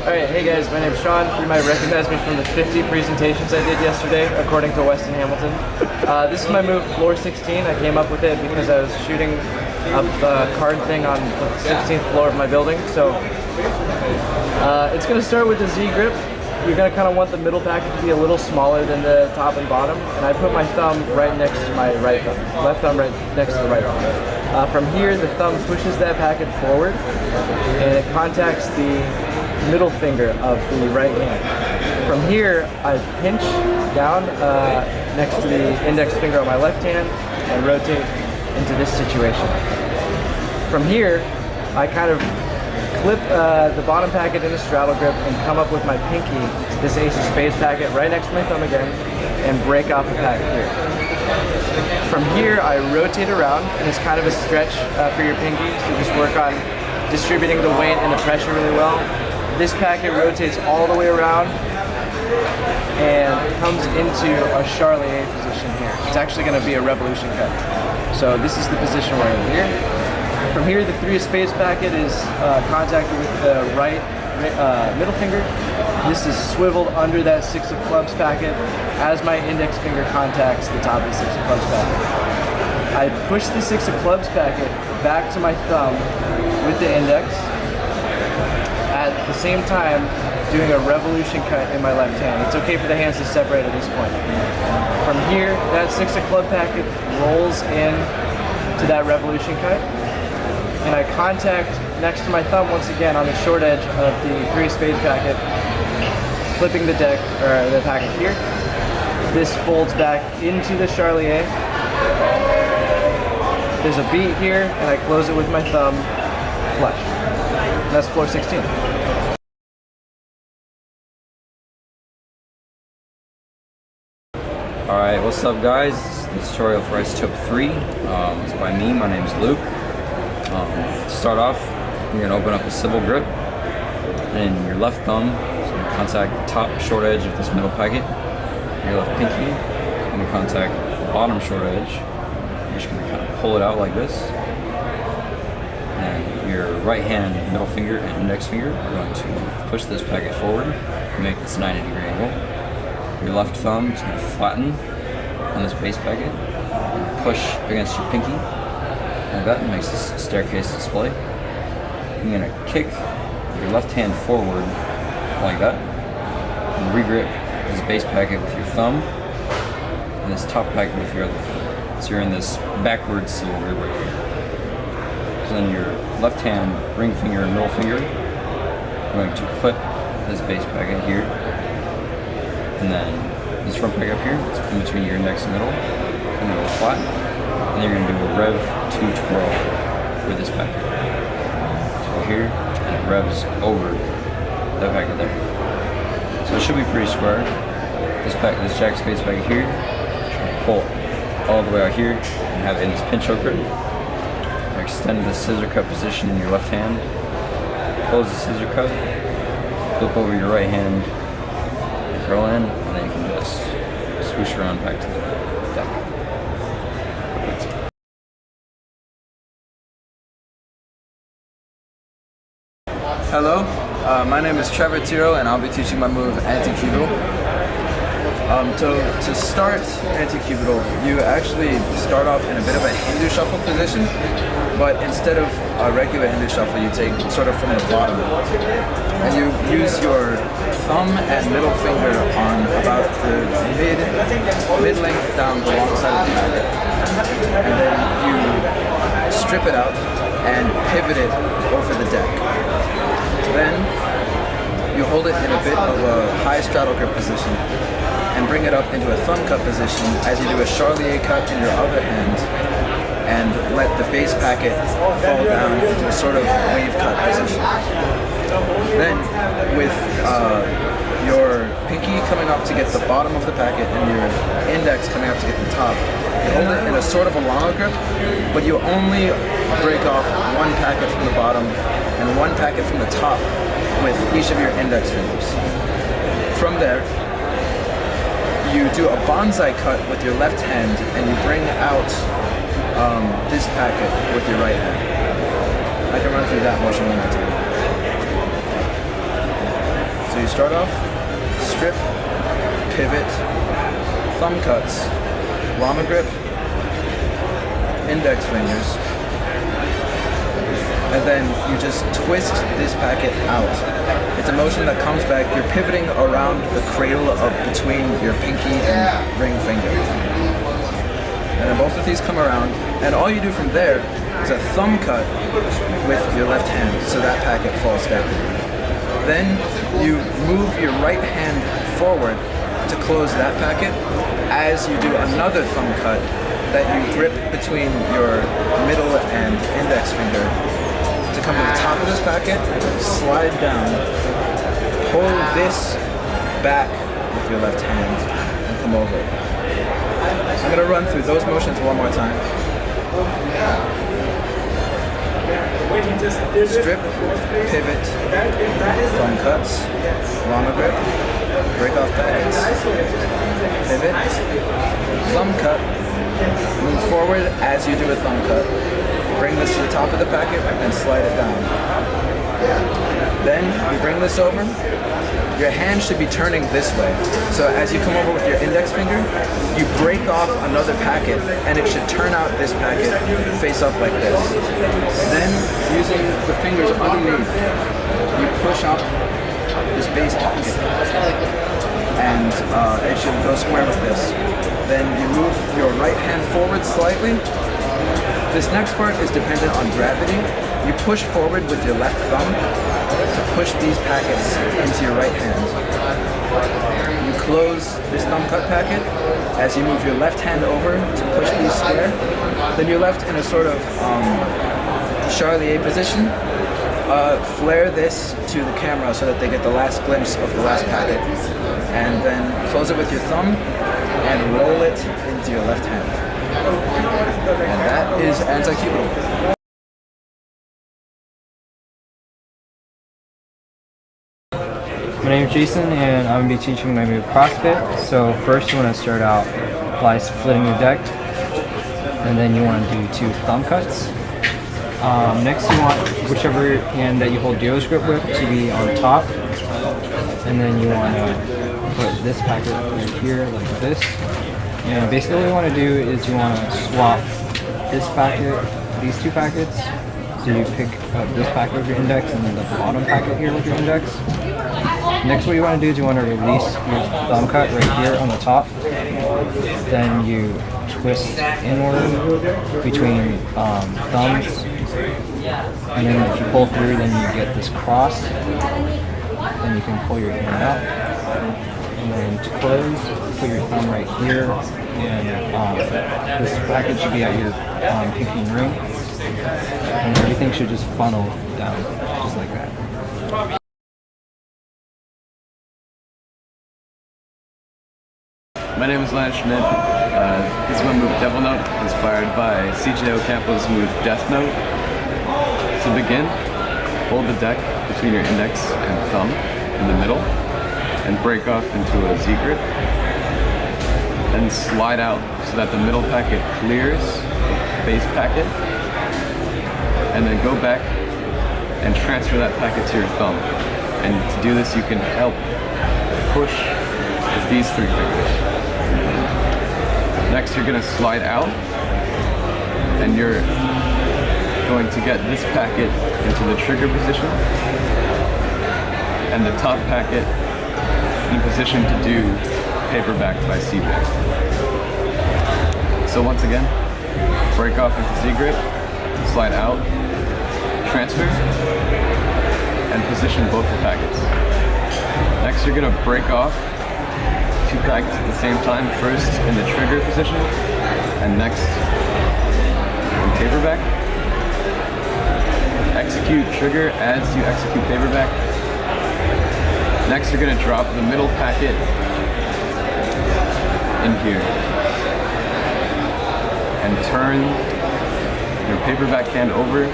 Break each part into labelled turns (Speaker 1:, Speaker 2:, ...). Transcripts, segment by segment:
Speaker 1: Alright, hey guys, my name's Sean. You might recognize me from the 50 presentations I did yesterday, according to Weston Hamilton. This is my move, floor 16. I came up with it because I was shooting a card thing on the 16th floor of my building. So it's going to start with the Z grip. You're going to kind of want the middle packet to be a little smaller than the top and bottom. And I put my thumb right next to my right thumb. Left thumb right next to the right thumb. From here, the thumb pushes that packet forward and it contacts the middle finger of the right hand. From here, I pinch down next to the index finger on my left hand and rotate into this situation. From here, I kind of clip the bottom packet in a straddle grip and come up with my pinky, this ace of spades packet, right next to my thumb again, and break off the packet here. From here, I rotate around, and it's kind of a stretch for your pinky, so just work on distributing the weight and the pressure really well. This packet rotates all the way around and comes into a Charlier position here. It's actually going to be a revolution cut. So this is the position we're in here. From here, the 3 of spades packet is contacted with the right middle finger. This is swiveled under that 6 of clubs packet as my index finger contacts the top of the 6 of clubs packet. I push the 6 of clubs packet back to my thumb with the index, at the same time doing a revolution cut in my left hand. It's okay for the hands to separate at this point. From here, that 6 of club packet rolls in to that revolution cut, and I contact next to my thumb once again on the short edge of the 3 of spades packet, flipping the deck, or the packet here. This folds back into the Charlier. There's a beat here, and I close it with my thumb, flush. And that's floor 16.
Speaker 2: Alright, what's up guys? This is the tutorial for Isotope 3. It's by me, my name's Luke. To start off, you're going to open up a civil grip, and your left thumb is going to contact the top short edge of this middle packet. Your left pinky is going to contact the bottom short edge. You're just going to kind of pull it out like this. And your right hand, middle finger, and index finger are going to push this packet forward and make this 90-degree angle. Your left thumb is going to flatten on this base packet and push against your pinky. Like that, makes this staircase display. You're going to kick your left hand forward like that and regrip this base packet with your thumb and this top packet with your other thumb. So you're in this backwards civil grip right here. So then your left hand ring finger and middle finger are going to clip this base packet here, and then this front packet up here, it's in between your index and middle, and then go flat. And then you're going to do a rev 2 twirl with this packet. So here, and it revs over that packet there. So it should be pretty square. This jack space packet here, try to pull all the way out here and have it in this pinch hook grip. Extend the scissor cut position in your left hand. Close the scissor cut. Flip over your right hand, curl in, and then you can just swoosh around back to the deck.
Speaker 3: Hello, my name is Trevor Tiro, and I'll be teaching my move anti-cubital. To start anti-cubital, you actually start off in a bit of a Hindu shuffle position, but instead of a regular Hindu shuffle, you take sort of from the bottom, and you use your thumb and middle finger on about the mid-length down the long side of the packet, and then you strip it out and pivot it over the deck. Then you hold it in a bit of a high straddle grip position and bring it up into a thumb cut position as you do a Charlier cut in your other hand and let the base packet fall down into a sort of wave cut position. Then with your pinky coming up to get the bottom of the packet and your index coming up to get the top, you hold it in a sort of a Lana grip, but you only break off one packet from the bottom and one packet from the top with each of your index fingers. From there, you do a bonsai cut with your left hand and you bring out this packet with your right hand. I can run through that motion one more time. you start off, strip, pivot, thumb cuts, Lana grip, index fingers, and then you just twist this packet out. It's a motion that comes back. You're pivoting around the cradle of between your pinky and ring finger. And then both of these come around, and all you do from there is a thumb cut with your left hand, so that packet falls down. Then you move your right hand forward to close that packet as you do another thumb cut that you grip between your middle and index finger to come to the top of this packet, slide down, pull this back with your left hand, and come over. I'm going to run through those motions one more time. Strip, pivot, thumb cuts, Lana grip, break off packets, pivot, thumb cut, move forward as you do a thumb cut, bring this to the top of the packet and slide it down. Then you bring this over, your hand should be turning this way. So as you come over with your index finger, you break off another packet and it should turn out this packet face up like this. Then using the fingers underneath, you push up this base packet and it should go square with this. Then you move your right hand forward slightly. This next part is dependent on gravity. You push forward with your left thumb to push these packets into your right hand. You close this thumb cut packet as you move your left hand over to push these square. Then you're left in a sort of Charlier position. Flare this to the camera so that they get the last glimpse of the last packet. And then close it with your thumb and roll it into your left hand. And that is anti-cubital.
Speaker 4: My name is Jason and I'm going to be teaching my move CrossFit. So first you want to start out by splitting your deck, and then you want to do 2 thumb cuts. Next you want whichever hand that you hold Dio's grip with to be on top, and then you want to put this packet right here like this. And basically what you want to do is you want to swap this packet, these 2 packets. So you pick up this packet with your index and then the bottom packet here with your index. Next what you want to do is you want to release your thumb cut right here on the top. Then you twist inward between thumbs. And then if you pull through, then you get this cross. Then you can pull your hand out. And then to close, put your thumb right here. And this packet should be at your pinky and ring. And everything should just funnel down, just like that.
Speaker 5: My name is Lana. This is my move Devil Note, inspired by CJ Ocampo's move Death Note. To begin, hold the deck between your index and thumb in the middle, and break off into a Z grip. Then slide out so that the middle packet clears the base packet, and then go back and transfer that packet to your thumb. And to do this, you can help push with these 3 fingers. Next, you're going to slide out, and you're going to get this packet into the trigger position, and the top packet in position to do paperback by CJ. So once again, break off into Z grip, slide out, transfer, and position both the packets. Next, you're going to break off 2 packets at the same time, first in the trigger position, and next in paperback. Execute trigger as you execute paperback. Next, you're going to drop the middle packet in here, and turn your paperback hand over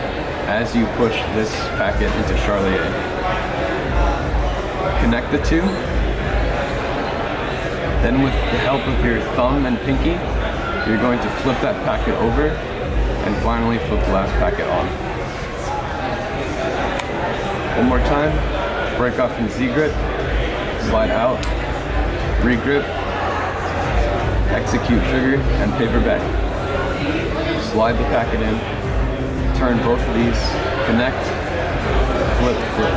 Speaker 5: as you push this packet into Charlier. Connect the 2. Then with the help of your thumb and pinky, you're going to flip that packet over and finally flip the last packet on. One more time, break off in Z grip, slide out, regrip, execute trigger, and paper back. Slide the packet in, turn both of these, connect, flip, flip.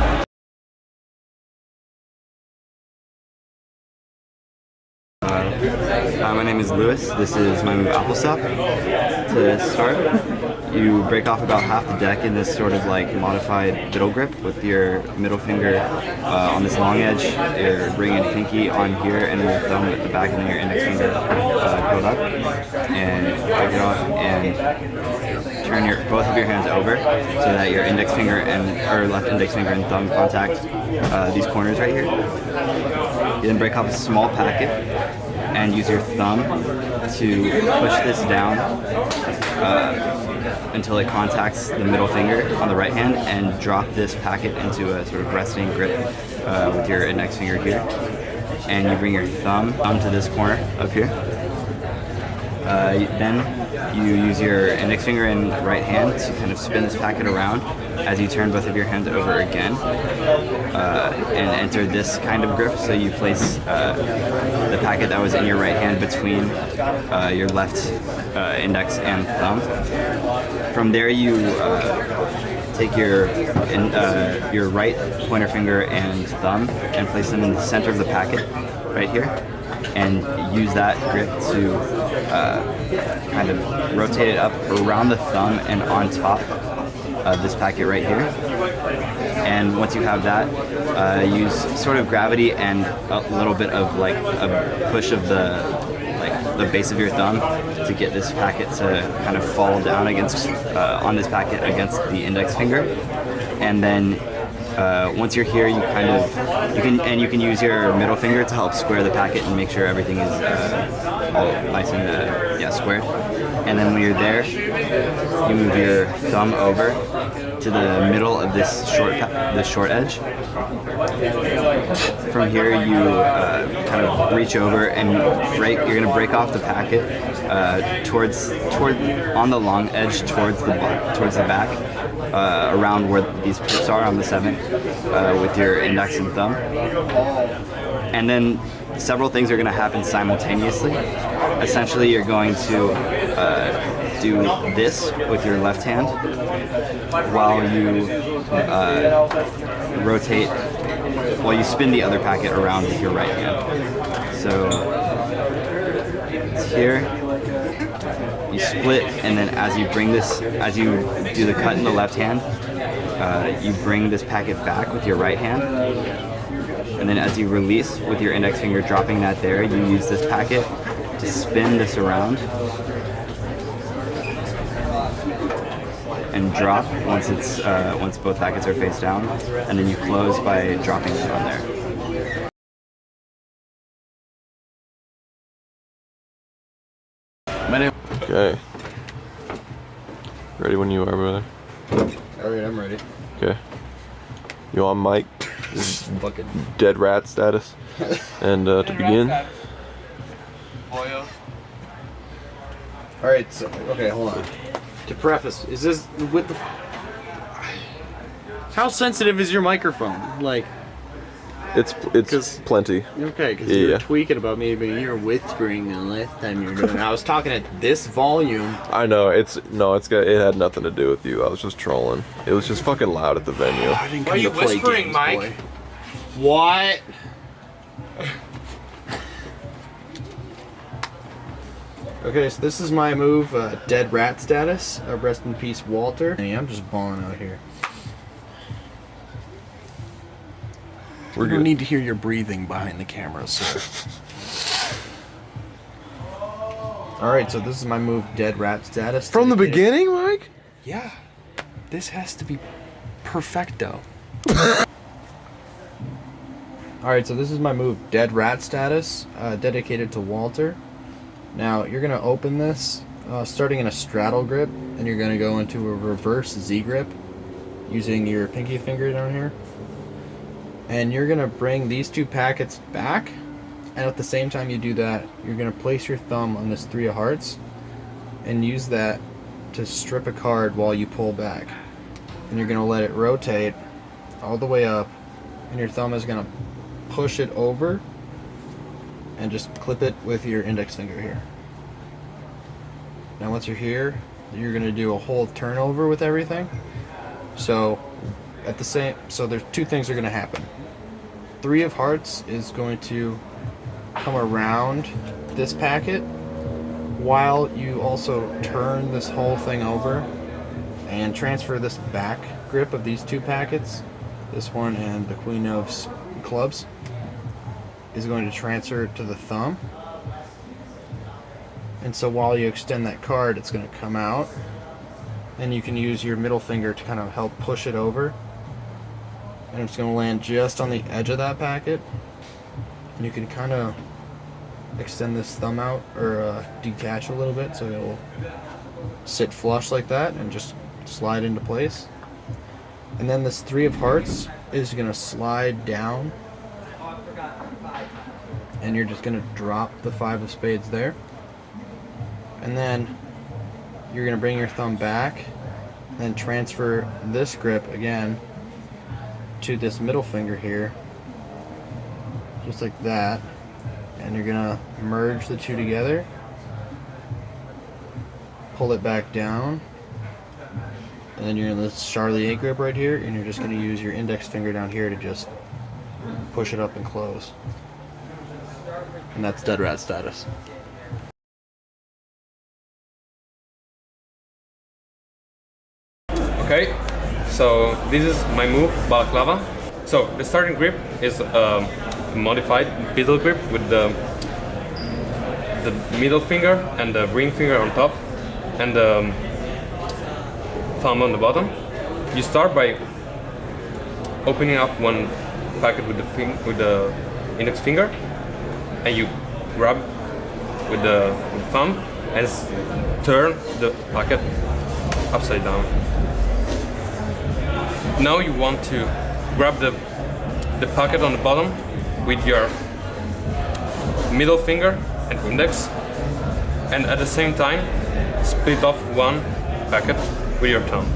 Speaker 6: My name is Lewis. This is my move Applestop. To start, you break off about half the deck in this sort of like modified middle grip with your middle finger on this long edge, your ring and pinky on here, and your thumb at the back, and then your index finger curled up. And break it off and turn both of your hands over so that your index finger or left index finger and thumb contact these corners right here. You then break off a small packet and use your thumb to push this down until it contacts the middle finger on the right hand, and drop this packet into a sort of resting grip with your index finger here. And you bring your thumb to this corner up here. Then you use your index finger and right hand to kind of spin this packet around as you turn both of your hands over again and enter this kind of grip. So you place the packet that was in your right hand between your left index and thumb. From there you take your right pointer finger and thumb and place them in the center of the packet right here, and use that grip to kind of rotate it up around the thumb and on top of this packet right here. And once you have that, use sort of gravity and a little bit of like a push of the base of your thumb to get this packet to kind of fall down against on this packet against the index finger. And then once you're here, you can use your middle finger to help square the packet and make sure everything is all nice and squared. And then when you're there, you move your thumb over to the middle of this short edge. From here, you kind of reach over and you're going to break off the packet on the long edge towards the back. Around where these pips are on the 7th with your index and thumb. And then several things are going to happen simultaneously. Essentially, you're going to do this with your left hand while you spin the other packet around with your right hand. So it's here. You split, and then as you do the cut in the left hand, you bring this packet back with your right hand. And then as you release with your index finger, dropping that there, you use this packet to spin this around and drop once both packets are face down, and then you close by dropping it on there.
Speaker 7: Okay. Ready when you are, brother.
Speaker 3: Alright, I'm ready.
Speaker 7: Okay. You on mic? This is dead rat status. And to begin.
Speaker 3: Alright, so, okay, hold on.
Speaker 8: To preface, is this with the... How sensitive is your microphone? Like...
Speaker 7: It's plenty.
Speaker 8: Okay, because
Speaker 7: Yeah,
Speaker 8: you were
Speaker 7: yeah.
Speaker 8: tweaking about me being you were whispering the last time you were doing it. I was talking at this volume.
Speaker 7: I know, it had nothing to do with you. I was just trolling. It was just fucking loud at the venue.
Speaker 8: I didn't
Speaker 1: Why are you
Speaker 8: come to play
Speaker 1: whispering,
Speaker 8: games,
Speaker 1: Mike?
Speaker 8: boy. What? Okay, so this is my move, dead rat status. Rest in peace, Walter. Hey, I'm just balling out here.
Speaker 7: We're
Speaker 8: We don't
Speaker 7: good.
Speaker 8: need to hear your breathing behind the camera, sir. Alright, so this is my move, dead rat status.
Speaker 7: From the
Speaker 8: Dedicated-
Speaker 7: beginning, Mike?
Speaker 8: Yeah. This has to be perfecto. Alright, so this is my move, dead rat status, dedicated to Walter. Now, you're going to open this, starting in a straddle grip, and you're going to go into a reverse Z grip, using your pinky finger down here. And you're going to bring these two packets back, and at the same time you do that, you're going to place your thumb on this 3 of hearts, and use that to strip a card while you pull back. And you're going to let it rotate all the way up, and your thumb is going to push it over and just clip it with your index finger here. Now once you're here, you're going to do a whole turnover with everything. So there's two things are going to happen. 3 of hearts is going to come around this packet while you also turn this whole thing over and transfer this back grip of these 2 packets, this one and the Queen of Clubs, is going to transfer to the thumb. And so while you extend that card, it's going to come out, and you can use your middle finger to kind of help push it over, and it's going to land just on the edge of that packet, and you can kind of extend this thumb out or detach a little bit so it'll sit flush like that and just slide into place. And then this 3 of hearts is going to slide down, and you're just going to drop the 5 of spades there. And then you're going to bring your thumb back and transfer this grip again to this middle finger here, just like that. And you're going to merge the 2 together, pull it back down, and then you're in this Charlie 8 grip right here, and you're just going to use your index finger down here to just push it up and close. And that's dead rat status.
Speaker 9: Okay, so this is my move, Baklava. So the starting grip is a modified beetle grip with the middle finger and the ring finger on top and the thumb on the bottom. You start by opening up one packet with the index finger, and you grab with the thumb and turn the packet upside down. Now you want to grab the packet on the bottom with your middle finger and index, and at the same time split off one packet with your thumb.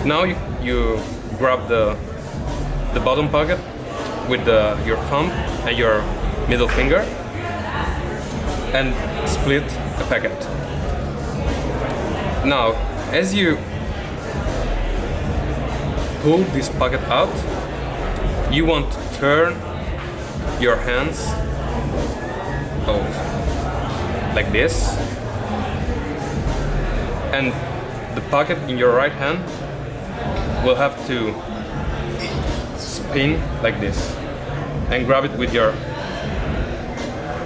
Speaker 9: Now you grab the bottom packet with your thumb and your middle finger and split the packet. Now, as you pull this packet out, you want to turn your hands like this, and the packet in your right hand will have to spin like this and grab it with your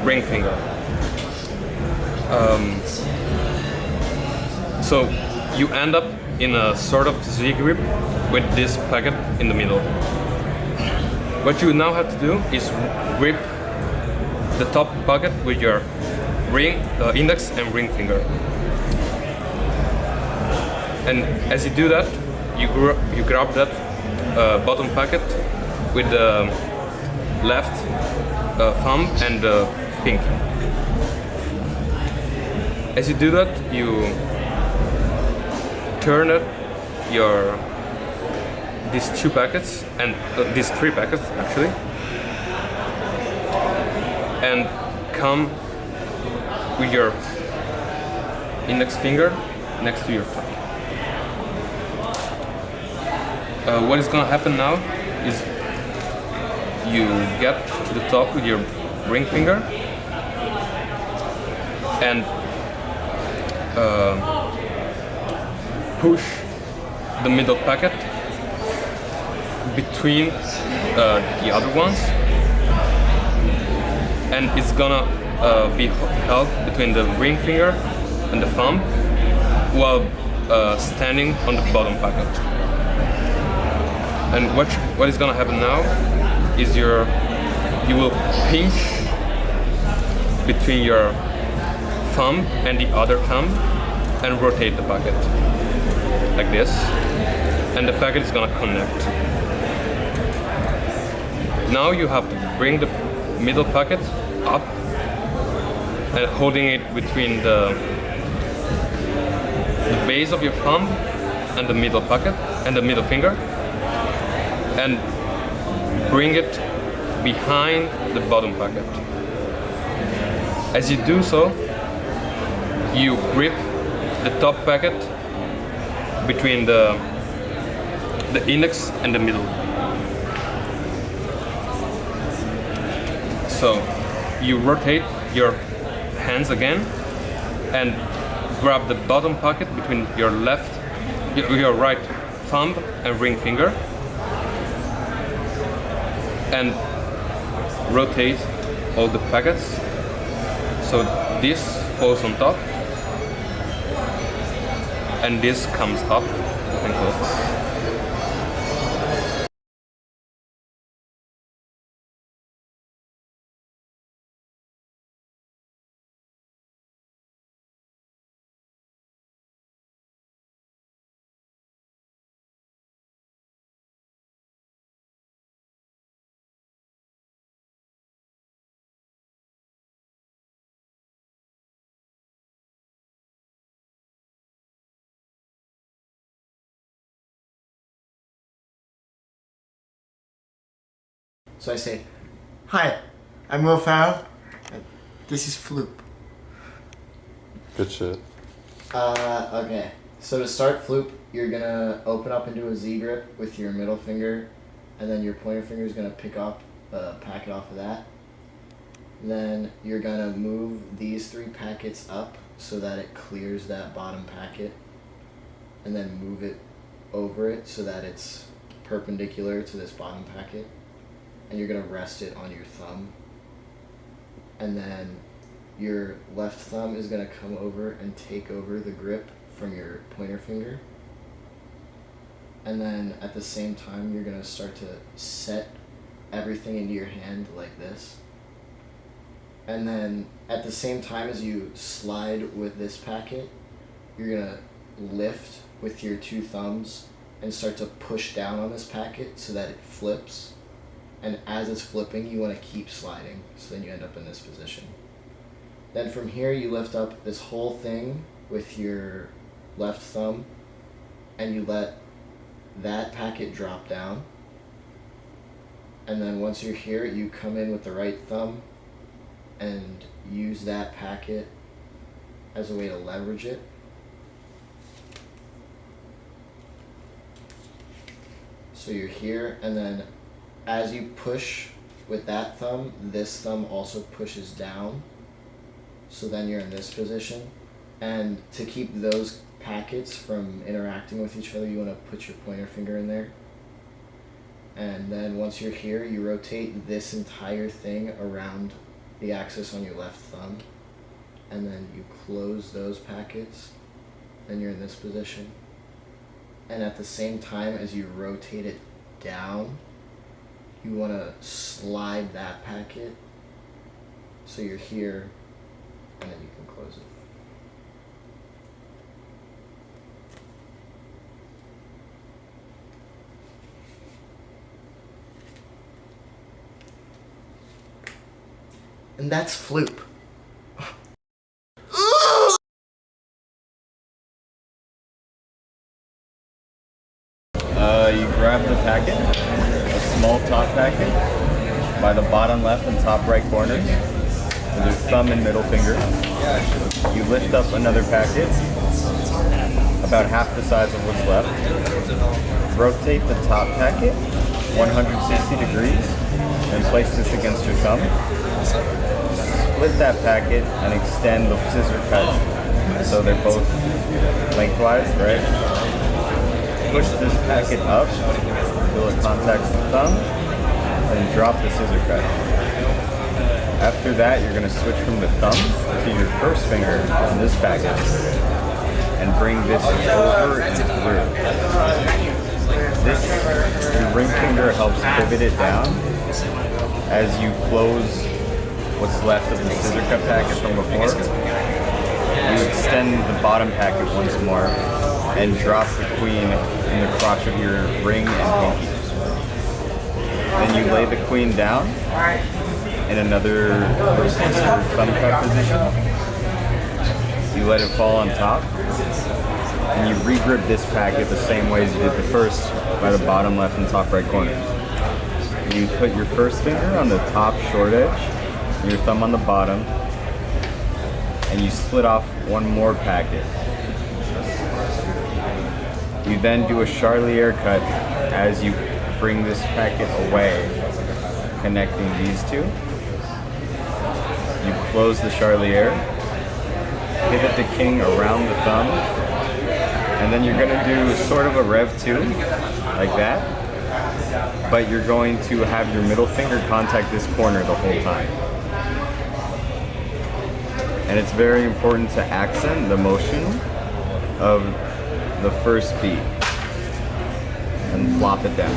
Speaker 9: ring finger. So you end up in a sort of Z grip with this packet in the middle. What you now have to do is grip the top packet with your index and ring finger. And as you do that, you grab that bottom packet with the left thumb and the pinky. As you do that, you turn these 2 packets and these 3 packets actually, and come with your index finger next to your thumb. What is going to happen now is you get to the top with your ring finger and push the middle packet between the other ones, and it's gonna be held between the ring finger and the thumb while standing on the bottom packet. And what is gonna happen now is you will pinch between your thumb and the other thumb and rotate the packet like this, and the packet is gonna connect. Now you have to bring the middle packet up and holding it between the base of your thumb and the middle packet and the middle finger, and bring it behind the bottom packet. As you do so, you grip the top packet between the index and the middle. So you rotate your hands again and grab the bottom pocket between your right thumb and ring finger and rotate all the packets so this falls on top and this comes up and closes.
Speaker 10: So I say, "Hi, I'm Will Farrell. And this is Fluke."
Speaker 7: Good shit.
Speaker 10: Okay. So to start Fluke, you're gonna open up into a Z grip with your middle finger, and then your pointer finger is gonna pick up a packet off of that. Then you're gonna move these 3 packets up so that it clears that bottom packet, and then move it over it so that it's perpendicular to this bottom packet. And you're gonna rest it on your thumb, and then your left thumb is gonna come over and take over the grip from your pointer finger, and then at the same time you're gonna start to set everything into your hand like this, and then at the same time as you slide with this packet, you're gonna lift with your 2 thumbs and start to push down on this packet so that it flips. And as it's flipping, you want to keep sliding, so then you end up in this position. Then from here, you lift up this whole thing with your left thumb, and you let that packet drop down. And then once you're here, you come in with the right thumb and use that packet as a way to leverage it. So you're here, and then as you push with that thumb, this thumb also pushes down. So then you're in this position. And to keep those packets from interacting with each other, you want to put your pointer finger in there. And then once you're here, you rotate this entire thing around the axis on your left thumb. And then you close those packets. Then you're in this position. And at the same time as you rotate it down, you want to slide that packet so you're here, and then you can close it. And that's Fluke.
Speaker 6: You grab the packet, a small top packet, by the bottom left and top right corners, with your thumb and middle finger. You lift up another packet, about half the size of what's left. Rotate the top packet 160 degrees, and place this against your thumb. Split that packet and extend the scissor cut so they're both lengthwise, right? Push this packet up until it contacts the thumb, and drop the scissor cut. After that, you're going to switch from the thumb to your first finger on this packet and bring this over and through. Your ring finger helps pivot it down as you close what's left of the scissor cut packet from before. You extend the bottom packet once more and drop the queen in the crotch of your ring and pinky. Then you lay the queen down in another thumb cut position. You let it fall on top, and you re-grip this packet the same way as you did the first by the bottom left and top right corner.
Speaker 5: you put your first finger on the top short edge, your thumb on the bottom, and you split off one more packet. You then do a Charlier cut as you bring this packet away, connecting these two. You close the Charlier, pivot the king around the thumb, and then you're gonna do sort of a Rev 2, like that, but you're going to have your middle finger contact this corner the whole time. And it's very important to accent the motion of the first beat and flop it down.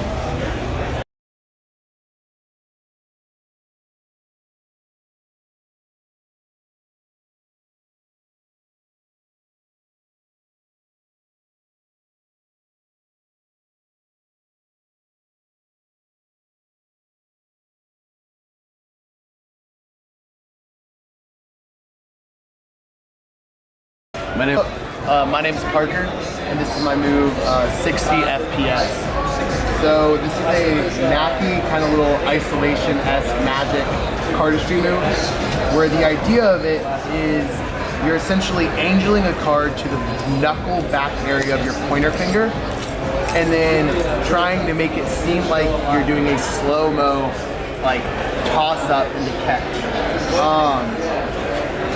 Speaker 11: My name's Parker, and this is my move 60 FPS. So this is a knacky kind of little isolation-esque magic cardistry move, where the idea of it is you're essentially angeling a card to the knuckle back area of your pointer finger, and then trying to make it seem like you're doing a slow-mo, like toss-up into catch.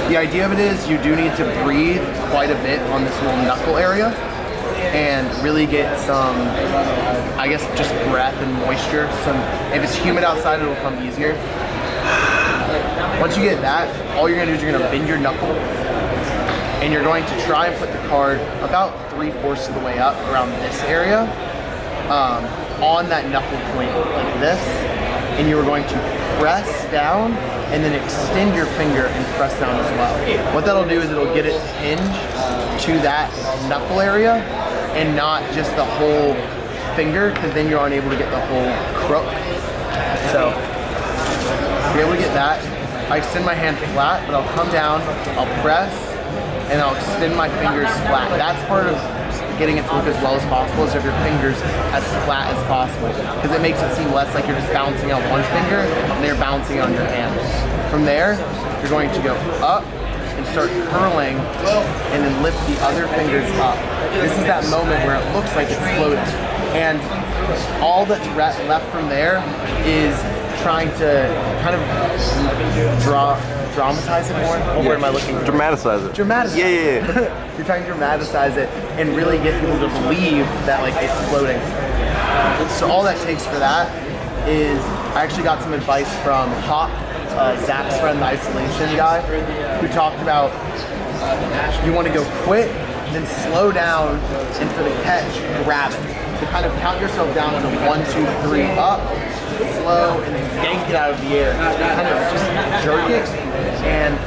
Speaker 11: The idea of it is you do need to breathe quite a bit on this little knuckle area and really get some, I guess, just breath and moisture. If it's humid outside, it'll come easier. Once you get that, all you're gonna do is you're gonna bend your knuckle and you're going to try and put the card about 3/4 of the way up around this area on that knuckle point like this, and you are going to press down and then extend your finger and press down as well. What that'll do is it'll get it to hinge to that knuckle area and not just the whole finger, because then you're unable to get the whole crook. So, to be able to get that, I extend my hand flat, but I'll come down, I'll press, and I'll extend my fingers flat. That's part of getting it to look as well as possible, is if your fingers as flat as possible, because it makes it seem less like you're just balancing on one finger and you're balancing on your hand. From there, you're going to go up and start curling and then lift the other fingers up. This is that moment where it looks like it's floating, and all that's left from there is trying to kind of dramatize it more. What word am I looking for?
Speaker 7: Dramatize it.
Speaker 11: Dramatize.
Speaker 7: Yeah.
Speaker 11: You're trying to dramatize it and really get people to believe that like it's floating. So all that takes for that is I actually got some advice from Hawk, Zach's friend, the isolation guy, who talked about you want to go quick, then slow down, and for the catch, grab it. So kind of count yourself down to 1, 2, 3, up, slow, and then yank it out of the air. Kind of just jerk it, and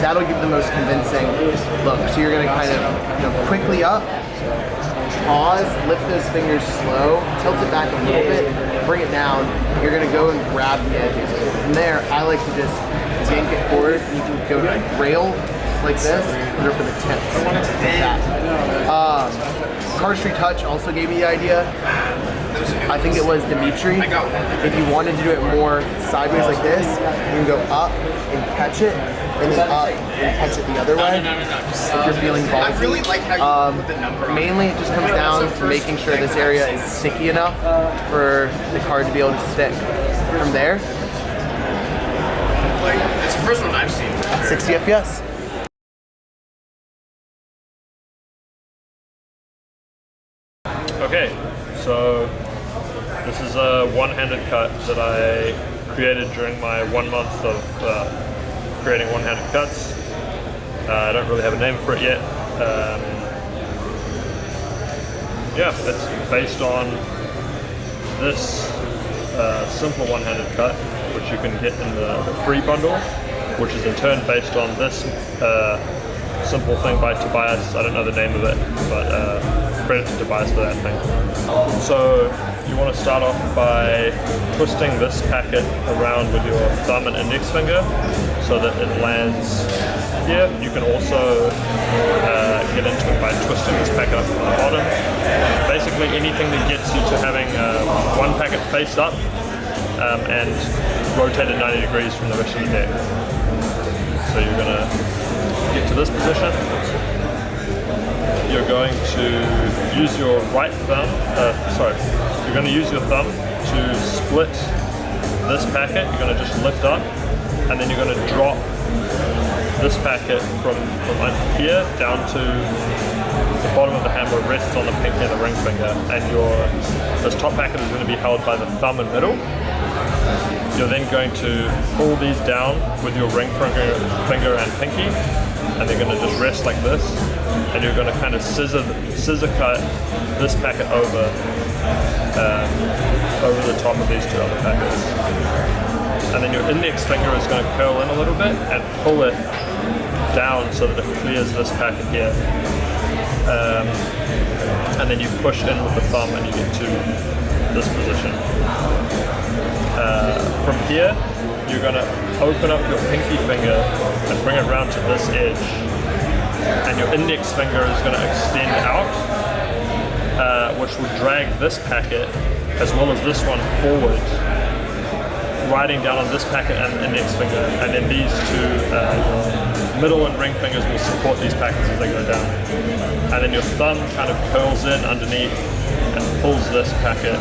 Speaker 11: that'll give the most convincing look. So you're gonna kind of quickly up, pause, lift those fingers slow, tilt it back a little bit, bring it down. You're gonna go and grab the edges. From there, I like to just yank it forward. You can go to rail like this, or for the tips, like that. Cardistry Touch also gave me the idea. I think it was Dimitri. If you wanted to do it more sideways like this, you can go up and catch it, and then up and catch it the other way. If you're feeling ballsy. I really like how you put the number on. Mainly, it just comes down to making sure this area is sticky enough for the card to be able to stick. From there,
Speaker 12: it's the first one I've seen.
Speaker 11: 60 FPS.
Speaker 13: Okay, so this is a one-handed cut that I created during my 1 month of creating one-handed cuts. I don't really have a name for it yet. Yeah, it's based on this simple one-handed cut, which you can get in the free bundle, which is in turn based on this simple thing by Tobias. I don't know the name of it, but credit to Tobias for that thing. So you want to start off by twisting this packet around with your thumb and index finger so that it lands here. You can also get into it by twisting this packet up from the bottom. Basically anything that gets you to having one packet face up and rotate it 90 degrees from the rest of the deck. So you're going to get to this position. You're going to use your right thumb, you're going to use your thumb to split this packet. You're going to just lift up, and then you're going to drop this packet from here down to the bottom of the hand where it rests on the pinky and the ring finger, and this top packet is going to be held by the thumb and middle. You're then going to pull these down with your ring finger and pinky, and they're going to just rest like this, and you're going to kind of scissor cut this packet over the top of these two other packets. And then your index finger is going to curl in a little bit and pull it down so that it clears this packet here. And then you push in with the thumb and you get to this position. From here, you're going to open up your pinky finger and bring it round to this edge. And your index finger is going to extend out, which will drag this packet as well as this one forward, riding down on this packet and the index finger, and then these two middle and ring fingers will support these packets as they go down. And then your thumb kind of curls in underneath and pulls this packet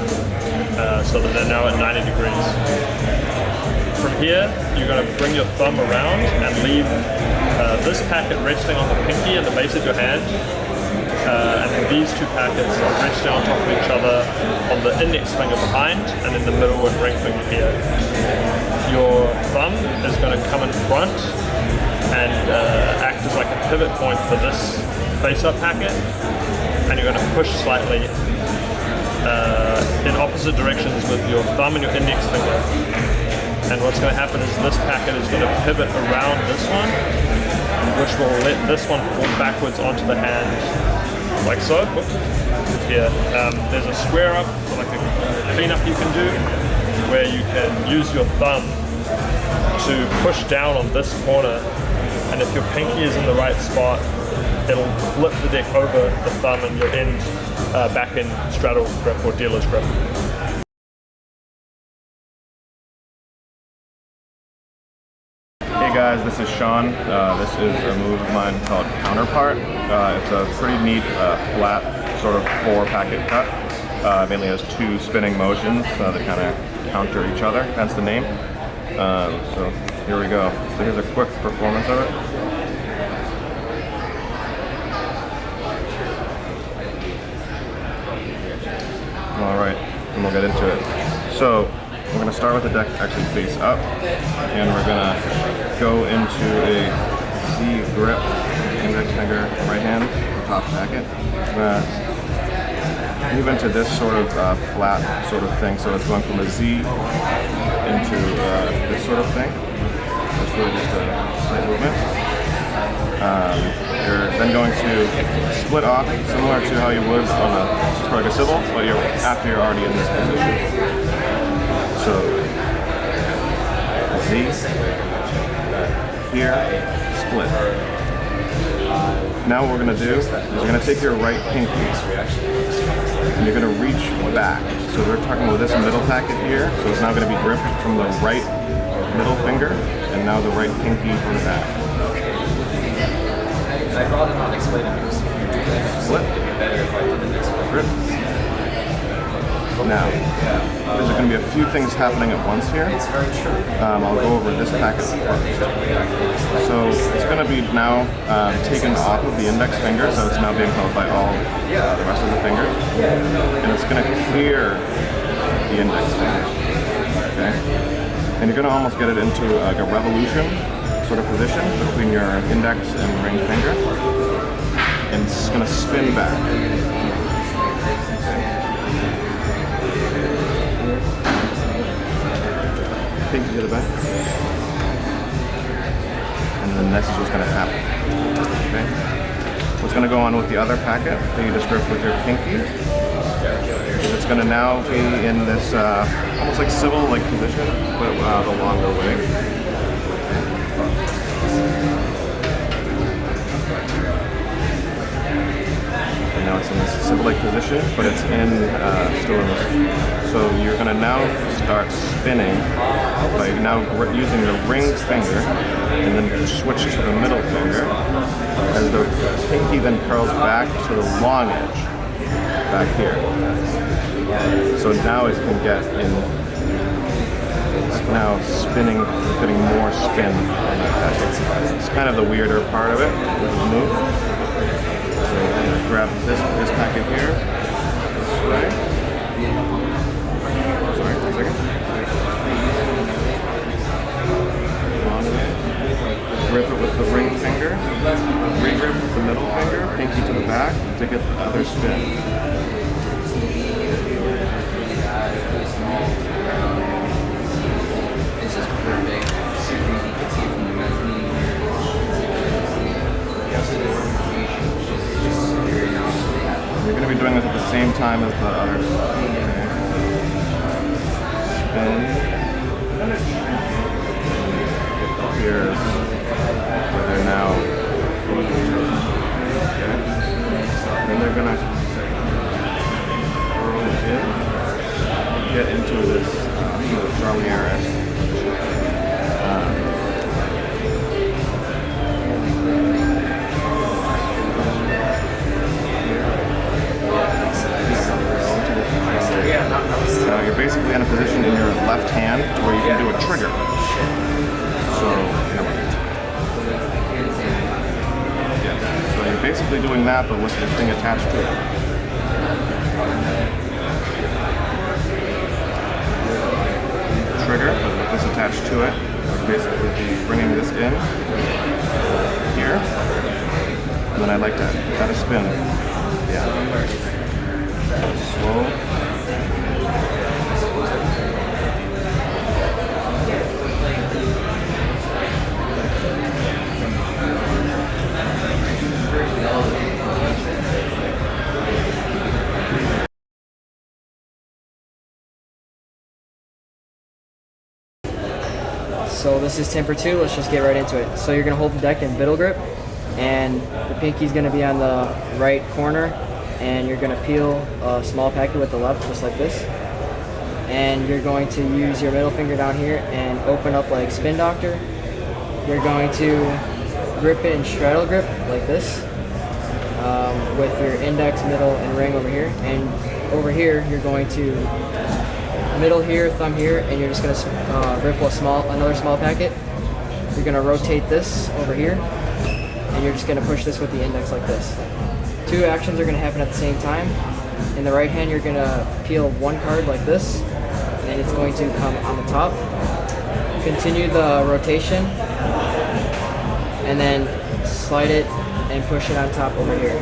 Speaker 13: so that they're now at 90 degrees. From here, you're going to bring your thumb around and leave this packet resting on the pinky and the base of your hand. And then these two packets are resting on top of each other on the index finger behind, and then the middle and ring finger here. Your thumb is going to come in front and act as like a pivot point for this face-up packet, and you're going to push slightly in opposite directions with your thumb and your index finger. And what's going to happen is this packet is going to pivot around this one, which will let this one fall backwards onto the hand, like so. Here, there's a square up, so like a cleanup you can do, where you can use your thumb to push down on this corner, and if your pinky is in the right spot, it'll flip the deck over the thumb and you'll end back in straddle grip or dealer's grip.
Speaker 12: Hey guys, this is Sean. This is a move of mine called Counterpart. It's a pretty neat flat sort of 4-packet cut. Mainly has 2 spinning motions that kind of counter each other, hence the name. So here we go. So here's a quick performance of it. Alright, and we'll get into it. So we're going to start with the deck actually face up, and we're going to go into a Z grip, index finger, right hand, top packet. We're going to move into this sort of flat sort of thing, so it's going from a Z into this sort of thing. It's really just a slight movement. You're then going to split off, similar to how you would on a civil, but after you're already in this position. So, Z, here, split. Now what we're going to do is you're going to take your right pinky and you're going to reach back. So we're talking about this middle packet here, so it's now going to be gripped from the right middle finger and now the right pinky from the back.
Speaker 3: I'd rather not explain it because if you do that,
Speaker 12: split.
Speaker 3: it'd be better if I did the next one.
Speaker 12: Grip. Now, there's going to be a few things happening at once here.
Speaker 3: It's very true.
Speaker 12: I'll go over this packet first. So it's going to be now taken off of the index finger, so it's now being held by all the rest of the fingers. And it's going to clear the index finger. Okay? And you're going to almost get it into like a revolution sort of position between your index and ring finger. And it's going to spin back. Pinky to the back. And then this is what's going to happen. Okay? What's going to go on with the other packet that you just gripped with your pinky is it's going to now be in this almost like civil-like position, but the longer way. And now it's in this simple-like position, but it's in still in this. So you're going to now start spinning by now using the ring finger, and then switch to the middle finger as the pinky then curls back to the long edge back here. So now it can get in. It's now spinning, getting more spin. It's kind of the weirder part of it with the move. So grab this packet here. This way. Sorry, 1 second. Long way. Grip it with the ring finger. Re-grip with the middle finger. Pinky to the back to get the other spin.
Speaker 2: This is perfect. Super easy to see from the mezzanine.
Speaker 12: You're going to be doing this at the same time as the other stuff. Spin. Here's where they're now. Okay. Then they're going to get into this Charlie Harris. Now you're basically in a position in your left hand where you can do a trigger. So, so you're basically doing that, but with the thing attached to it. Trigger, but with this attached to it, you're basically bringing this in here. And then I like to got to spin. Yeah. Slow.
Speaker 4: So this is temper 2, let's just get right into it. So you're gonna hold the deck in middle grip, and the pinky's gonna be on the right corner, and you're gonna peel a small packet with the left, just like this. And you're going to use your middle finger down here and open up like Spin Doctor. You're going to grip it in straddle grip, like this, with your index, middle, and ring over here. And over here, you're going to middle here, thumb here, and you're just gonna riffle another small packet. You're gonna rotate this over here, and you're just gonna push this with the index like this. 2 actions are gonna happen at the same time. In the right hand, you're gonna peel 1 card like this, and it's going to come on the top. Continue the rotation, and then slide it and push it on top over here.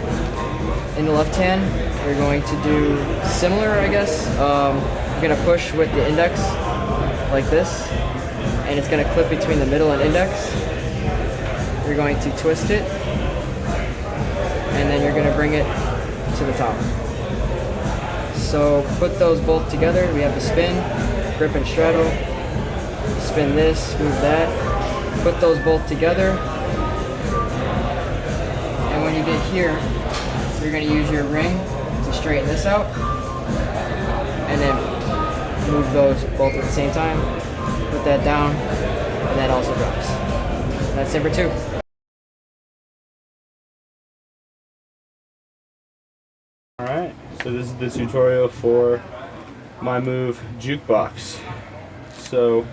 Speaker 4: In the left hand, you're going to do similar, I guess. You're gonna push with the index like this, and it's gonna clip between the middle and index. You're going to twist it, and then you're gonna bring it to the top. So put those both together. We have the spin, grip and straddle, spin this, move that. Put those both together, and when you get here, you're gonna use your ring to straighten this out, and then move those both at the same time, put that down, and that also drops. That's temper 2.
Speaker 14: Alright, so this is the tutorial for my move, Jukebox. So,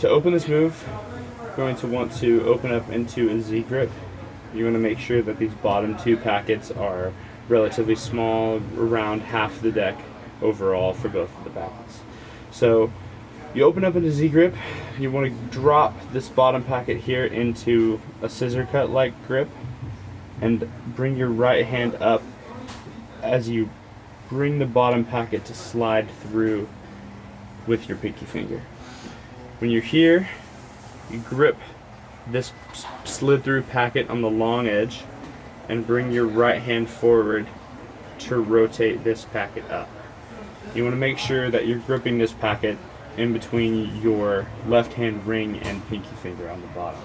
Speaker 14: to open this move, you're going to want to open up into a Z grip. You want to make sure that these bottom 2 packets are relatively small, around half the deck overall for both of the packets. So you open up into Z grip, you want to drop this bottom packet here into a scissor cut like grip, and bring your right hand up as you bring the bottom packet to slide through with your pinky finger. When you're here, you grip this slid through packet on the long edge and bring your right hand forward to rotate this packet up. You want to make sure that you're gripping this packet in between your left hand ring and pinky finger on the bottom.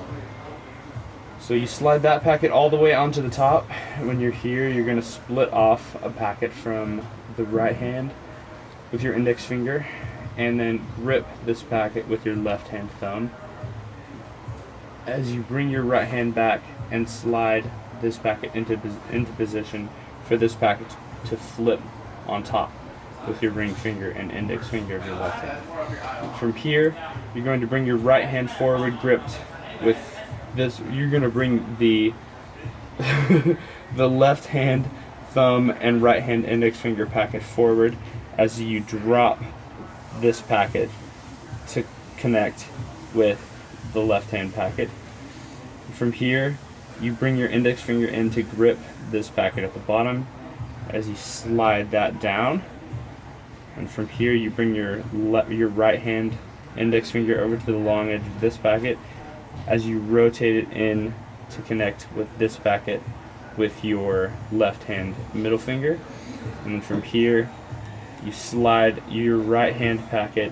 Speaker 14: So you slide that packet all the way onto the top. When you're here, you're going to split off a packet from the right hand with your index finger, and then grip this packet with your left hand thumb. As you bring your right hand back and slide this packet into position for this packet to flip on top with your ring finger and index finger of your left hand. From here, you're going to bring your right hand forward gripped with this. You're going to bring the the left hand thumb and right hand index finger packet forward as you drop this packet to connect with the left hand packet. From here, you bring your index finger in to grip this packet at the bottom as you slide that down. And from here, you bring your right hand index finger over to the long edge of this packet as you rotate it in to connect with this packet with your left hand middle finger. And then from here, you slide your right hand packet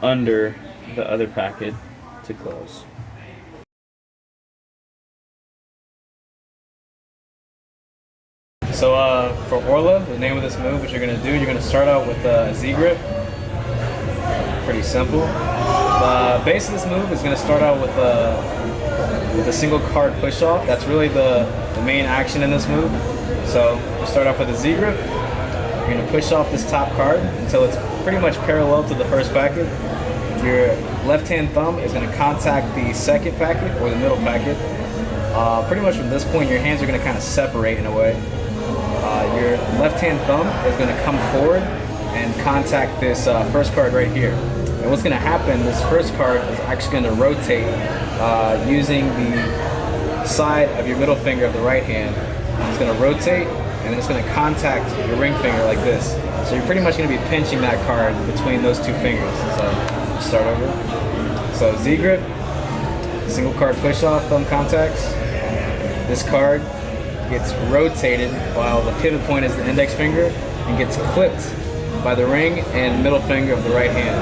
Speaker 14: under the other packet to close.
Speaker 1: So for Orla, the name of this move, what you're going to do, you're going to start out with a Z-grip. Pretty simple. The base of this move is going to start out with a single card push-off. That's really the main action in this move. So you start off with a Z-grip. You're going to push off this top card until it's pretty much parallel to the first packet. Your left-hand thumb is going to contact the second packet or the middle packet. Pretty much from this point, your hands are going to kind of separate in a way. Your left-hand thumb is going to come forward and contact this first card right here. And what's going to happen, this first card is actually going to rotate using the side of your middle finger of the right hand. It's going to rotate, and then it's going to contact your ring finger like this. So you're pretty much going to be pinching that card between those two fingers. So start over. So Z-grip, single card push-off, thumb contacts. This card gets rotated while the pivot point is the index finger and gets clipped by the ring and middle finger of the right hand.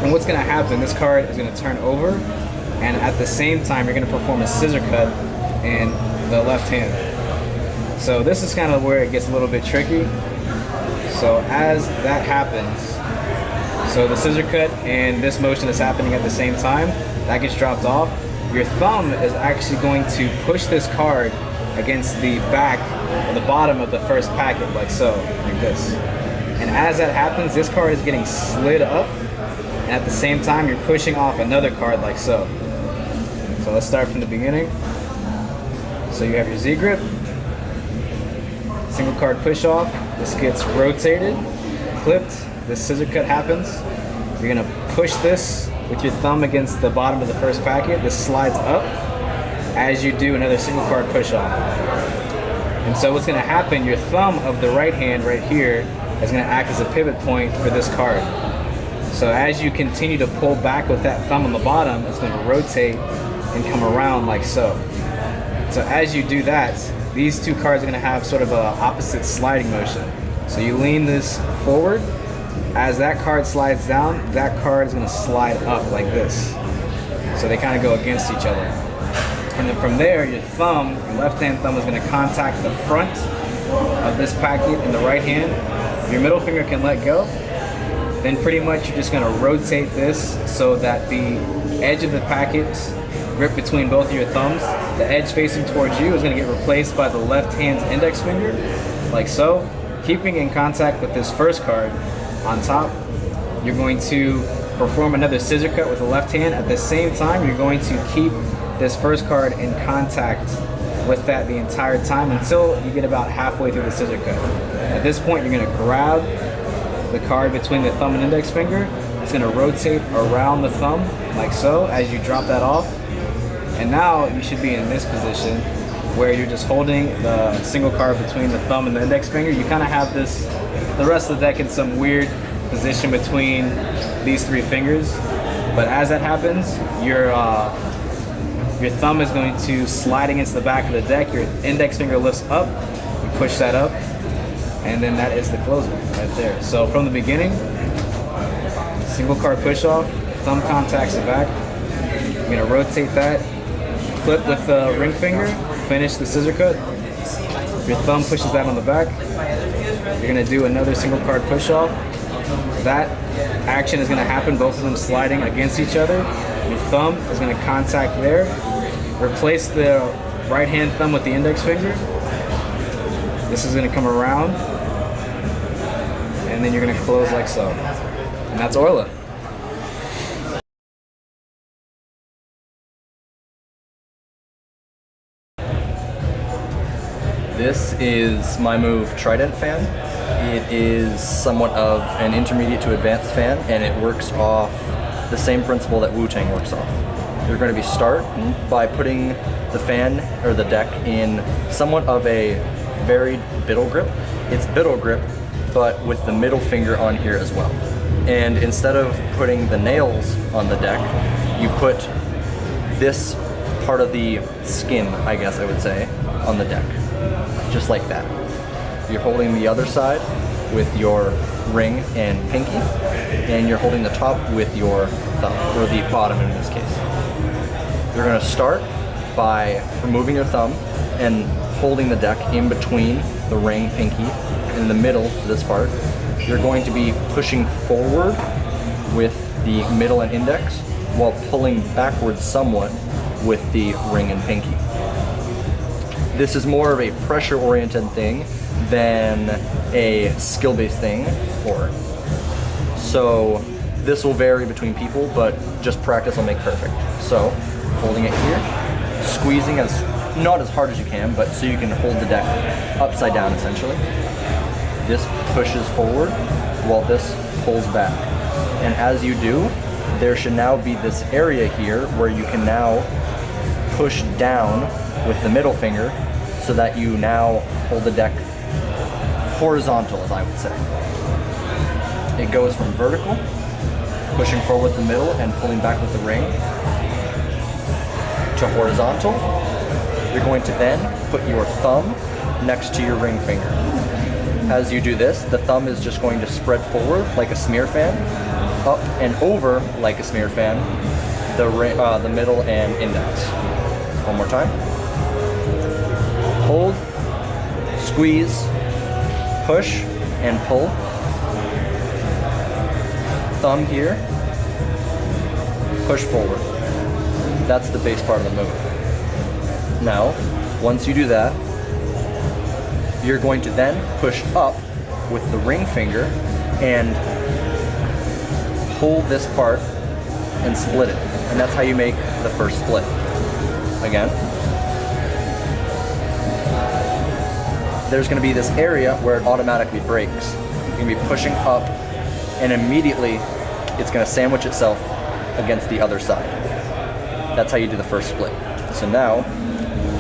Speaker 1: And what's going to happen, this card is going to turn over, and at the same time you're going to perform a scissor cut in the left hand. So this is kind of where it gets a little bit tricky. So as that happens, so the scissor cut and this motion is happening at the same time, that gets dropped off. Your thumb is actually going to push this card against the back or the bottom of the first packet, like so, like this. And as that happens, this card is getting slid up, and at the same time, you're pushing off another card, like so. So let's start from the beginning. So you have your Z-grip, single card push off, this gets rotated, clipped, this scissor cut happens. You're gonna push this with your thumb against the bottom of the first packet, this slides up, as you do another single card push off. And so what's going to happen, your thumb of the right hand right here is going to act as a pivot point for this card. So as you continue to pull back with that thumb on the bottom, it's going to rotate and come around like so. So as you do that, these two cards are going to have sort of an opposite sliding motion. So you lean this forward. As that card slides down, that card is going to slide up like this. So they kind of go against each other. And then from there, your thumb, your left-hand thumb is going to contact the front of this packet in the right hand. Your middle finger can let go. Then pretty much you're just going to rotate this so that the edge of the packet grip between both of your thumbs, the edge facing towards you is going to get replaced by the left hand's index finger, like so. Keeping in contact with this first card on top, you're going to perform another scissor cut with the left hand. At the same time, you're going to keep this first card in contact with that the entire time until you get about halfway through the scissor cut. At this point, you're going to grab the card between the thumb and index finger. It's going to rotate around the thumb like so as you drop that off. And now you should be in this position where you're just holding the single card between the thumb and the index finger. You kind of have this, the rest of the deck in some weird position between these three fingers. But as that happens, your thumb is going to slide against the back of the deck. Your index finger lifts up, you push that up, and then that is the closing right there. So from the beginning, single card push off, thumb contacts the back. You're gonna rotate that, flip with the ring finger, finish the scissor cut. Your thumb pushes that on the back. You're gonna do another single card push off. That action is gonna happen, both of them sliding against each other. Your thumb is gonna contact there. Replace the right hand thumb with the index finger. This is gonna come around, and then you're gonna close like so. And that's Orla.
Speaker 15: This is my move Trident Fan. It is somewhat of an intermediate to advanced fan, and it works off the same principle that Wu-Tang works off. You're going to be start by putting the fan or the deck in somewhat of a varied biddle grip. It's biddle grip, but with the middle finger on here as well. And instead of putting the nails on the deck, you put this part of the skin, I guess I would say, on the deck. Just like that. You're holding the other side with your ring and pinky, and you're holding the top with your thumb, or the bottom in this case. You're going to start by removing your thumb and holding the deck in between the ring, pinky, in the middle for this part. You're going to be pushing forward with the middle and index while pulling backwards somewhat with the ring and pinky. This is more of a pressure-oriented thing than a skill-based thing, so this will vary between people, but just practice will make perfect. So, holding it here, squeezing not as hard as you can, but so you can hold the deck upside down essentially. This pushes forward while this pulls back. And as you do, there should now be this area here where you can now push down with the middle finger so that you now hold the deck horizontal, as I would say. It goes from vertical, pushing forward with the middle and pulling back with the ring, to horizontal. You're going to then put your thumb next to your ring finger. As you do this, the thumb is just going to spread forward like a smear fan, up and over like a smear fan, the middle and index. One more time. Hold, squeeze, push, and pull. Thumb here, push forward. That's the base part of the move. Now, once you do that, you're going to then push up with the ring finger and pull this part and split it. And that's how you make the first split. Again. There's going to be this area where it automatically breaks. You're going to be pushing up, and immediately it's going to sandwich itself against the other side. That's how you do the first split. So now,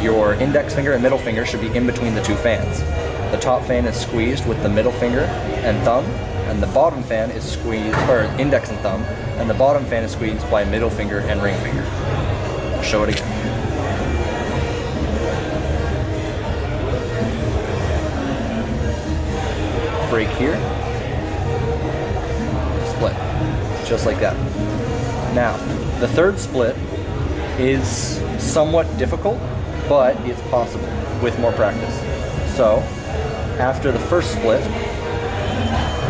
Speaker 15: your index finger and middle finger should be in between the two fans. The top fan is squeezed with the middle finger and thumb, and the bottom fan is squeezed, or index and thumb, and the bottom fan is squeezed by middle finger and ring finger. I'll show it again. Break here, split, just like that. Now, the third split is somewhat difficult, but it's possible with more practice. So, after the first split,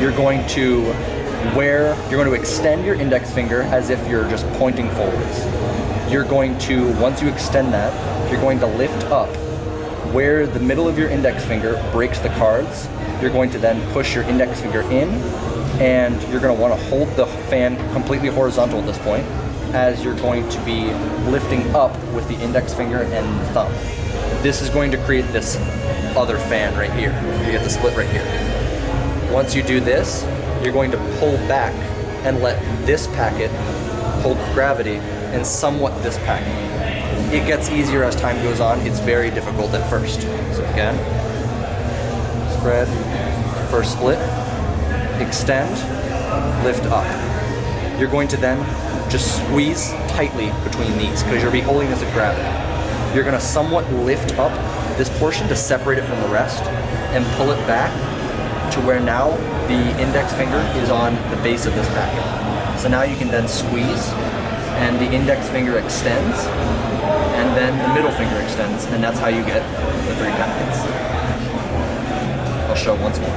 Speaker 15: you're going to extend your index finger as if you're just pointing forwards. You're going to, once you extend that, you're going to lift up where the middle of your index finger breaks the cards. You're going to then push your index finger in, and you're going to want to hold the fan completely horizontal at this point, as you're going to be lifting up with the index finger and thumb. This is going to create this other fan right here. You get the split right here. Once you do this, you're going to pull back and let this packet hold gravity and somewhat this packet. It gets easier as time goes on. It's very difficult at first. So again, spread, first split, extend, lift up. You're going to then just squeeze tightly between these because you'll be holding this at gravity. You're going to somewhat lift up this portion to separate it from the rest and pull it back to where now the index finger is on the base of this packet. So now you can then squeeze and the index finger extends, and then the middle finger extends, and that's how you get the 3 packets. I'll show once more.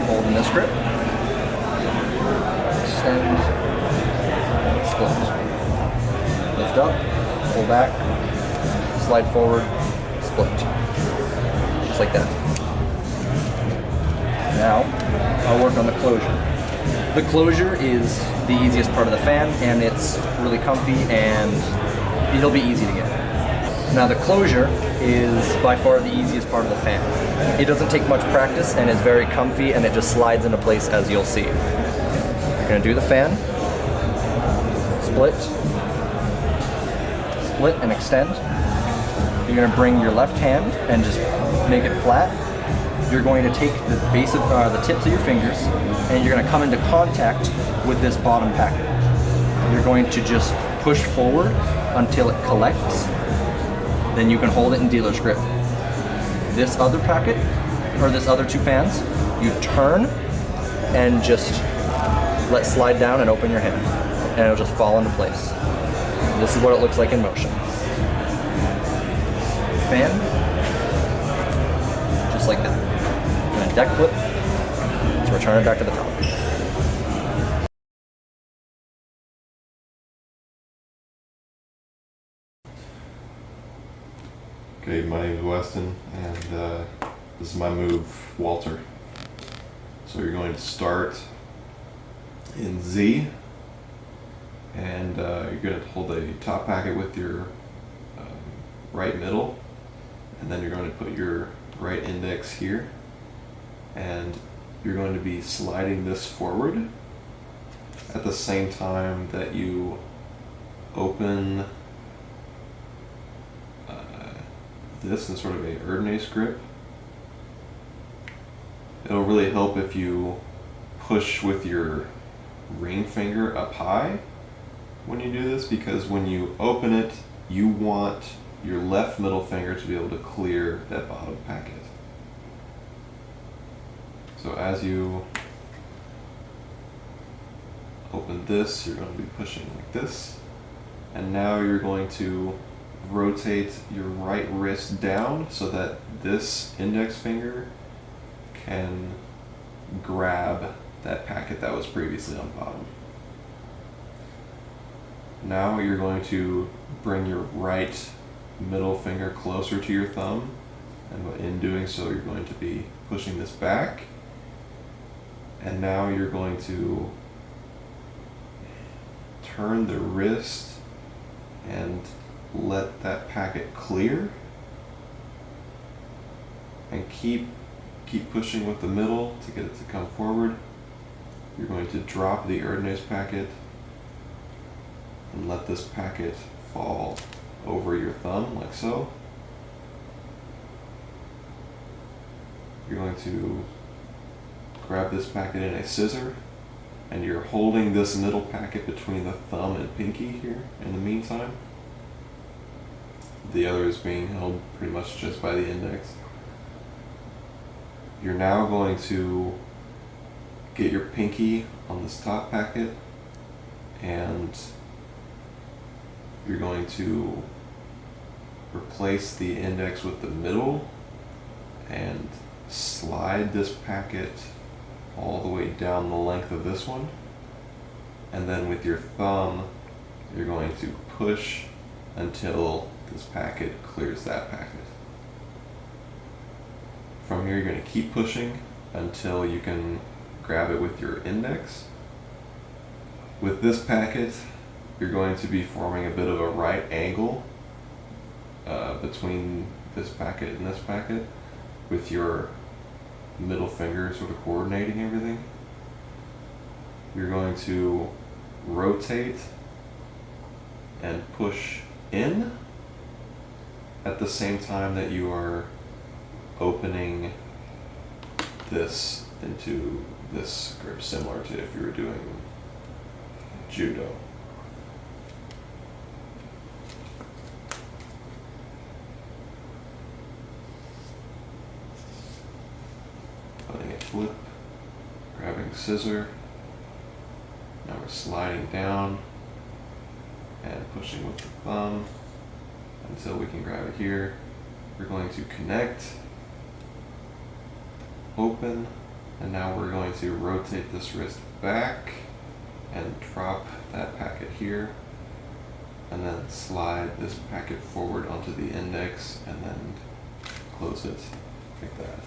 Speaker 15: Hold in this grip, extend, split. Lift up, pull back, slide forward, split. Just like that. Now, I'll work on the closure. The closure is the easiest part of the fan, and it's really comfy and it'll be easy to get. Now the closure is by far the easiest part of the fan. It doesn't take much practice and is very comfy, and it just slides into place, as you'll see. You're gonna do the fan, split, split and extend. You're gonna bring your left hand and just make it flat. You're going to take the base of the tips of your fingers, and you're going to come into contact with this bottom packet. You're going to just push forward until it collects. Then you can hold it in dealer's grip. This other packet, or this other 2 fans, you turn and just let slide down and open your hand, and it'll just fall into place. This is what it looks like in motion. Fan, just like that. And then deck flip to return it back to the top.
Speaker 7: Okay, my name is Weston, and this is my move, Walter. So you're going to start in Z, and you're going to hold a top packet with your right middle, and then you're going to put your right index here, and you're going to be sliding this forward at the same time that you open this in sort of a Erdnase grip. It'll really help if you push with your ring finger up high when you do this, because when you open it, you want your left middle finger to be able to clear that bottom packet. So as you open this, you're going to be pushing like this, and now you're going to rotate your right wrist down so that this index finger can grab that packet that was previously on bottom. Now you're going to bring your right middle finger closer to your thumb, and in doing so you're going to be pushing this back, and now you're going to turn the wrist and let that packet clear, and keep pushing with the middle to get it to come forward. You're going to drop the Erdnase packet and let this packet fall over your thumb like so. You're going to grab this packet in a scissor, and you're holding this middle packet between the thumb and pinky here in the meantime. The other is being held pretty much just by the index. You're now going to get your pinky on this top packet, and you're going to replace the index with the middle and slide this packet all the way down the length of this one, and then with your thumb you're going to push until this packet clears that packet. From here you're going to keep pushing until you can grab it with your index. With this packet you're going to be forming a bit of a right angle between this packet and this packet, with your middle finger sort of coordinating everything. You're going to rotate and push in at the same time that you are opening this into this grip, similar to if you were doing judo. Letting it flip, grabbing scissor, Now we're sliding down and pushing with the thumb until we can grab it here. We're going to connect, open, and now we're going to rotate this wrist back and drop that packet here, and then slide this packet forward onto the index and then close it like that.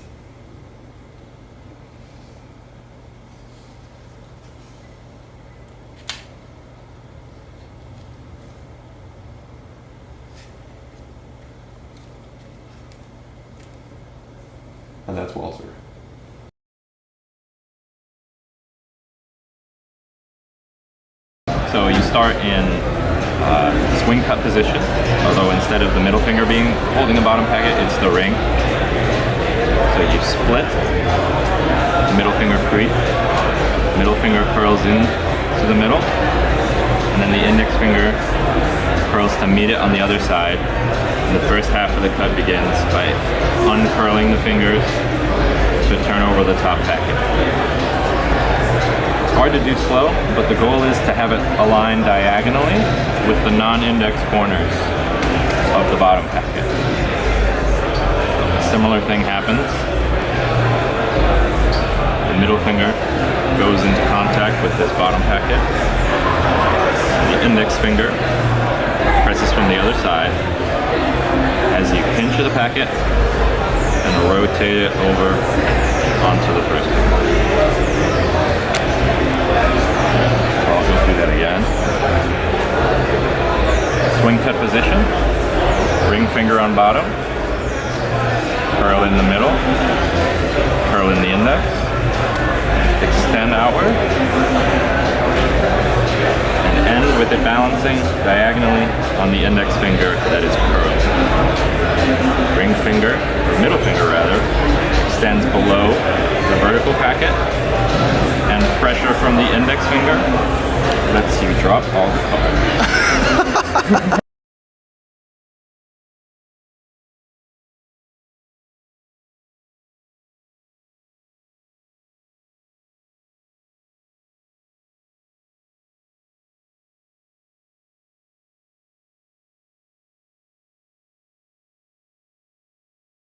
Speaker 7: And that's Walter.
Speaker 16: So you start in swing cut position, although instead of the middle finger being holding the bottom packet, it's the ring. So you split, middle finger free, middle finger curls in to the middle, and then the index finger curls to meet it on the other side. And the first half of the cut begins by uncurling the fingers to turn over the top packet. It's hard to do slow, but the goal is to have it align diagonally with the non-index corners of the bottom packet. A similar thing happens. The middle finger goes into contact with this bottom packet. The index finger presses from the other side as you pinch the packet and rotate it over onto the first finger. So I'll go through that again. Swing cut position, ring finger on bottom, curl in the middle, curl in the index, extend outward, and end with it balancing diagonally on the index finger that is curled. Ring finger, or middle finger rather, extends below the vertical packet, and pressure from the index finger lets you drop all the cards.